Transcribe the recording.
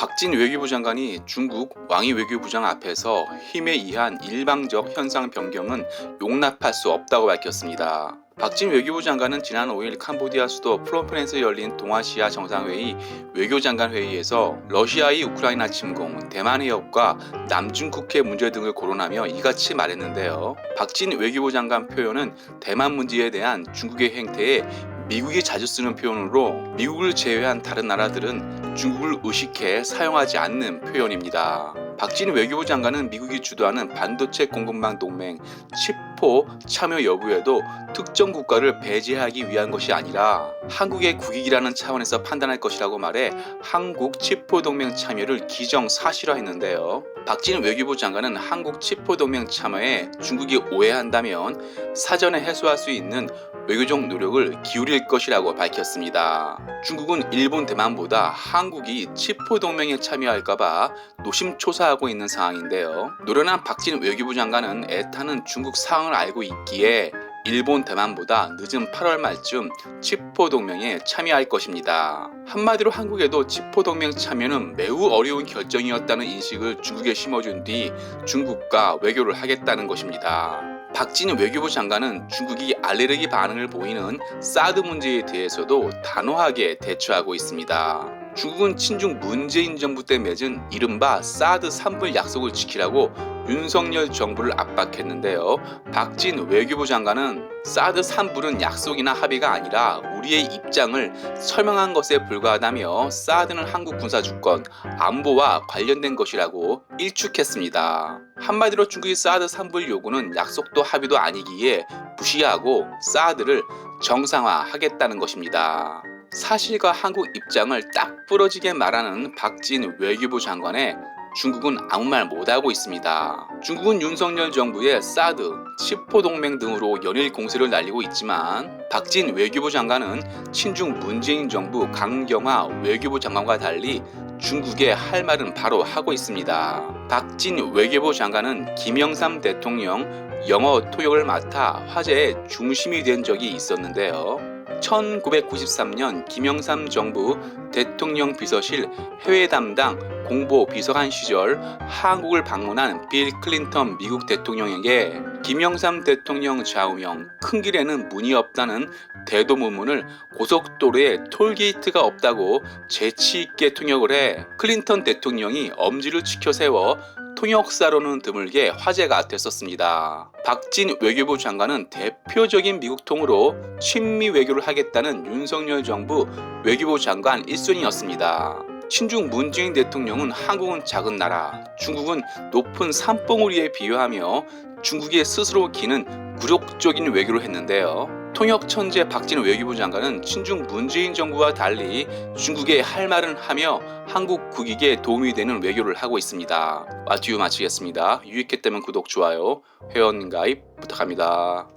박진 외교부 장관이 중국 왕이 외교부장 앞에서 힘에 의한 일방적 현상 변경은 용납할 수 없다고 밝혔습니다. 박진 외교부 장관은 지난 5일 캄보디아 수도 프놈펜에서 열린 동아시아 정상회의 외교장관 회의에서 러시아의 우크라이나 침공, 대만 해협과 남중국해 문제 등을 거론하며 이같이 말했는데요. 박진 외교부 장관 표현은 대만 문제에 대한 중국의 행태에 미국이 자주 쓰는 표현으로 미국을 제외한 다른 나라들은 중국을 의식해 사용하지 않는 표현입니다. 박진 외교부 장관은 미국이 주도하는 반도체 공급망 동맹 치포 참여 여부에도 특정 국가를 배제하기 위한 것이 아니라 한국의 국익이라는 차원에서 판단할 것이라고 말해 한국 치포 동맹 참여를 기정사실화했는데요. 박진 외교부 장관은 한국 치포 동맹 참여에 중국이 오해한다면 사전에 해소할 수 있는 외교적 노력을 기울일 것이라고 밝혔습니다. 중국은 일본, 대만보다 한국이 치포 동맹에 참여할까봐 노심초사하고 있는 상황인데요. 노련한 박진 외교부 장관은 애타는 중국 상황을 알고 있기에 일본, 대만보다 늦은 8월 말쯤 치포 동맹에 참여할 것입니다. 한마디로 한국에도 치포 동맹 참여는 매우 어려운 결정이었다는 인식을 중국에 심어준 뒤 중국과 외교를 하겠다는 것입니다. 박진 외교부 장관은 중국이 알레르기 반응을 보이는 사드 문제에 대해서도 단호하게 대처하고 있습니다. 중국은 친중 문재인 정부 때 맺은 이른바 사드 3불 약속을 지키라고 윤석열 정부를 압박했는데요. 박진 외교부 장관은 사드 3불은 약속이나 합의가 아니라 우리의 입장을 설명한 것에 불과하다며 사드는 한국 군사주권, 안보와 관련된 것이라고 일축했습니다. 한마디로 중국의 사드 3불 요구는 약속도 합의도 아니기에 무시하고 사드를 정상화하겠다는 것입니다. 사실과 한국 입장을 딱 부러지게 말하는 박진 외교부 장관에 중국은 아무 말 못하고 있습니다. 중국은 윤석열 정부의 사드, 치포 동맹 등으로 연일 공세를 날리고 있지만 박진 외교부 장관은 친중 문재인 정부 강경화 외교부 장관과 달리 중국에 할 말은 바로 하고 있습니다. 박진 외교부 장관은 김영삼 대통령 영어 통역을 맡아 화제의 중심이 된 적이 있었는데요. 1993년 김영삼 정부 대통령 비서실 해외 담당 공보 비서관 시절 한국을 방문한 빌 클린턴 미국 대통령에게 김영삼 대통령 좌우명 큰 길에는 문이 없다는 대도문문을 고속도로에 톨게이트가 없다고 재치있게 통역을 해 클린턴 대통령이 엄지를 치켜 세워 통역사로는 드물게 화제가 됐었습니다. 박진 외교부 장관은 대표적인 미국통으로 친미 외교를 하겠다는 윤석열 정부 외교부 장관 1순위였습니다. 친중 문재인 대통령은 한국은 작은 나라, 중국은 높은 산봉우리에 비유하며 중국에 스스로 기는 굴욕적인 외교를 했는데요. 통역 천재 박진 외교부 장관은 친중 문재인 정부와 달리 중국에 할 말은 하며 한국 국익에 도움이 되는 외교를 하고 있습니다. 마튜 마치겠습니다. 유익했다면 구독, 좋아요, 회원 가입 부탁합니다.